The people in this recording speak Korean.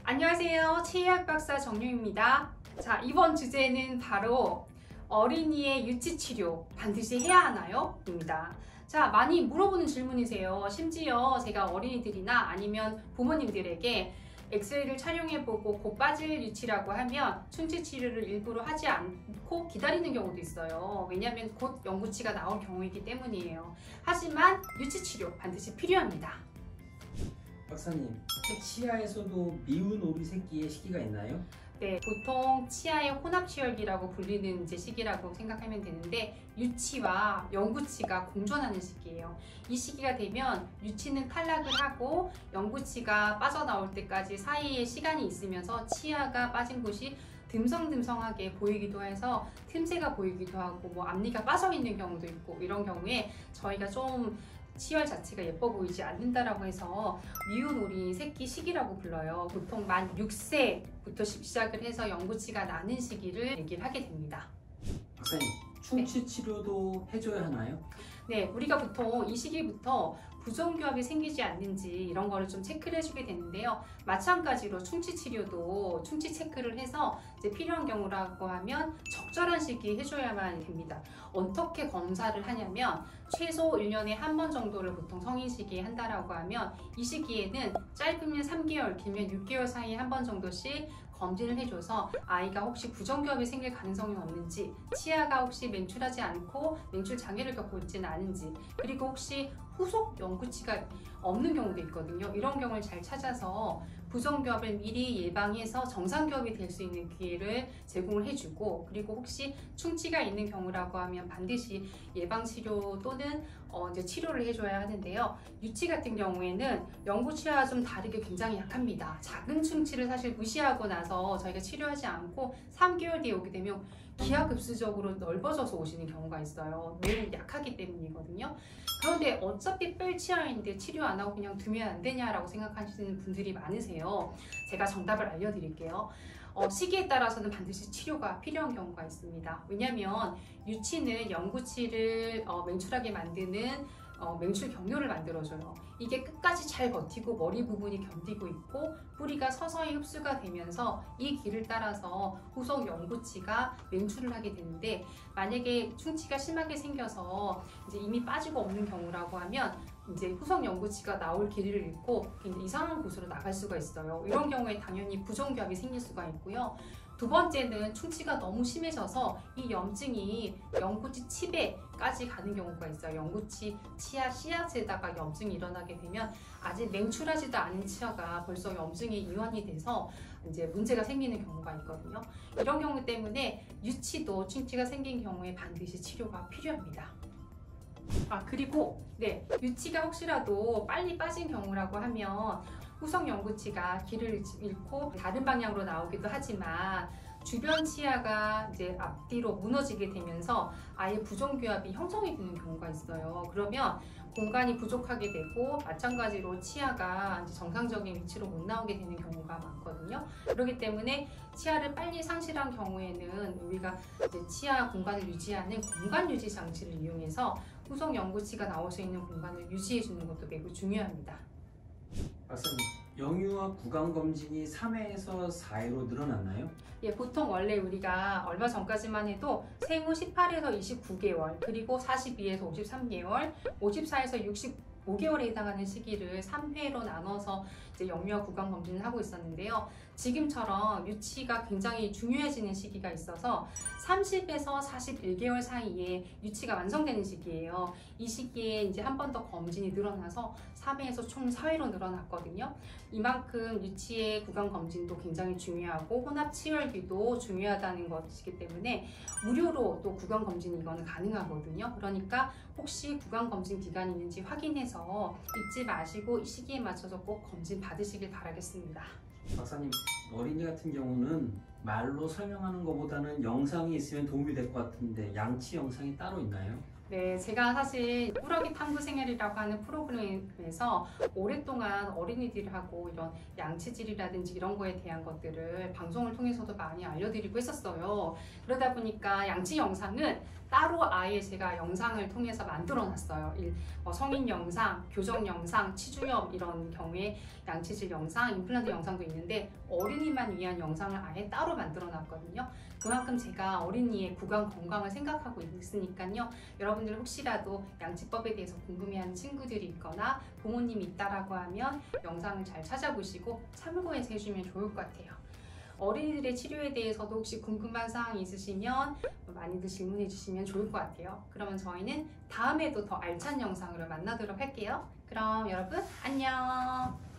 안녕하세요. 치의학 박사 정유입니다. 자, 이번 주제는 바로 어린이의 유치치료 반드시 해야 하나요? 입니다. 자, 많이 물어보는 질문이세요. 심지어 제가 어린이들이나 아니면 부모님들에게 엑스레이를 촬영해보고 곧 빠질 유치라고 하면 충치 치료를 일부러 하지 않고 기다리는 경우도 있어요. 왜냐하면 곧 영구치가 나올 경우이기 때문이에요. 하지만 유치 치료 반드시 필요합니다. 박사님, 치아에서도 미운 오리 새끼의 시기가 있나요? 네, 보통 치아의 혼합치열기라고 불리는 시기라고 생각하면 되는데 유치와 영구치가 공존하는 시기예요. 이 시기가 되면 유치는 탈락을 하고 영구치가 빠져나올 때까지 사이에 시간이 있으면서 치아가 빠진 곳이 듬성듬성하게 보이기도 해서 틈새가 보이기도 하고 앞니가 빠져 있는 경우도 있고, 이런 경우에 저희가 좀 치열 자체가 예뻐 보이지 않는다라고 해서 미운 오리 새끼 시기라고 불러요. 보통 만 6세부터 시작을 해서 영구치가 나는 시기를 얘기를 하게 됩니다. 박사님, 충치 치료도 해줘야 하나요? 네, 우리가 보통 이 시기부터 부정교합이 생기지 않는지 이런 거를 좀 체크를 해주게 되는데요. 마찬가지로 충치 치료도 충치 체크를 해서 필요한 경우라고 하면 적절한 시기에 해줘야만 됩니다. 어떻게 검사를 하냐면 최소 1년에 한 번 정도를 보통 성인 시기에 한다라고 하면 이 시기에는 짧으면 3개월, 길면 6개월 사이에 한 번 정도씩 검진을 해줘서 아이가 혹시 부정교합이 생길 가능성이 없는지, 치아가 혹시 맹출하지 않고 맹출 장애를 겪고 있지는 않은지, 그리고 혹시 후속 영구치가 없는 경우도 있거든요. 이런 경우를 잘 찾아서 부정교합을 미리 예방해서 정상교합이 될 수 있는 기회를 제공을 해주고, 그리고 혹시 충치가 있는 경우라고 하면 반드시 예방치료 또는 치료를 해줘야 하는데요. 유치 같은 경우에는 영구치와 좀 다르게 굉장히 약합니다. 작은 충치를 사실 무시하고 나서 저희가 치료하지 않고 3개월 뒤에 오게 되면 기하급수적으로 넓어져서 오시는 경우가 있어요. 매우 약하기 때문이거든요. 그런데 어차피 뺄 치아인데 치료 안 하고 그냥 두면 안 되냐라고 생각하시는 분들이 많으세요. 제가 정답을 알려드릴게요. 시기에 따라서는 반드시 치료가 필요한 경우가 있습니다. 왜냐하면 유치는 영구치를 맹출하게 만드는 맹출 경로를 만들어줘요. 이게 끝까지 잘 버티고 머리 부분이 견디고 있고 뿌리가 서서히 흡수가 되면서 이 길을 따라서 후속 영구치가 맹출을 하게 되는데, 만약에 충치가 심하게 생겨서 이미 빠지고 없는 경우라고 하면 후속 영구치가 나올 길이를 잃고 이상한 곳으로 나갈 수가 있어요. 이런 경우에 당연히 부정교합이 생길 수가 있고요. 두 번째는 충치가 너무 심해져서 이 염증이 영구치 칩에까지 가는 경우가 있어요. 영구치 치아 씨앗에다가 염증이 일어나게 되면 아직 맹출하지도 않은 치아가 벌써 염증이 이완이 돼서 문제가 생기는 경우가 있거든요. 이런 경우 때문에 유치도 충치가 생긴 경우에 반드시 치료가 필요합니다. 그리고 유치가 혹시라도 빨리 빠진 경우라고 하면 후속 영구치가 길을 잃고 다른 방향으로 나오기도 하지만 주변 치아가 앞뒤로 무너지게 되면서 아예 부정교합이 형성이 되는 경우가 있어요. 그러면 공간이 부족하게 되고 마찬가지로 치아가 정상적인 위치로 못 나오게 되는 경우가 많거든요. 그렇기 때문에 치아를 빨리 상실한 경우에는 우리가 치아 공간을 유지하는 공간 유지 장치를 이용해서 후속 영구치가 나올 수 있는 공간을 유지해 주는 것도 매우 중요합니다. 박사님, 영유아 구강검진이 3회에서 4회로 늘어났나요? 예, 보통 원래 우리가 얼마 전까지만 해도 생후 18에서 29개월, 그리고 42에서 53개월, 54에서 65개월에 해당하는 시기를 3회로 나눠서 영유아 구강 검진을 하고 있었는데요. 지금처럼 유치가 굉장히 중요해지는 시기가 있어서 30에서 41개월 사이에 유치가 완성되는 시기예요. 이 시기에 한 번 더 검진이 늘어나서 3회에서 총 4회로 늘어났거든요. 이만큼 유치의 구강 검진도 굉장히 중요하고 혼합 치열기도 중요하다는 것이기 때문에 무료로 또 구강 검진 이거는 가능하거든요. 그러니까 혹시 구강 검진 기간이 있는지 확인해서 잊지 마시고 이 시기에 맞춰서 꼭 검진 받으시길 바라겠습니다. 박사님, 어린이 같은 경우는 말로 설명하는 것보다는 영상이 있으면 도움이 될 것 같은데 양치 영상이 따로 있나요? 네, 제가 사실 꾸러기 탐구 생활이라고 하는 프로그램에서 오랫동안 어린이들하고 이런 양치질이라든지 이런 거에 대한 것들을 방송을 통해서도 많이 알려드리고 했었어요. 그러다 보니까 양치 영상은 따로 아예 제가 영상을 통해서 만들어 놨어요. 성인 영상, 교정 영상, 치주염 이런 경우에 양치질 영상, 임플란트 영상도 있는데 어린이만 위한 영상을 아예 따로 만들어 놨거든요. 그만큼 제가 어린이의 구강 건강을 생각하고 있으니까요. 여러분들 혹시라도 양치법에 대해서 궁금해하는 친구들이 있거나 부모님이 있다라고 하면 영상을 잘 찾아보시고 참고해서 해주면 좋을 것 같아요. 어린이들의 치료에 대해서도 혹시 궁금한 사항이 있으시면 많이들 질문해 주시면 좋을 것 같아요. 그러면 저희는 다음에도 더 알찬 영상으로 만나도록 할게요. 그럼 여러분 안녕.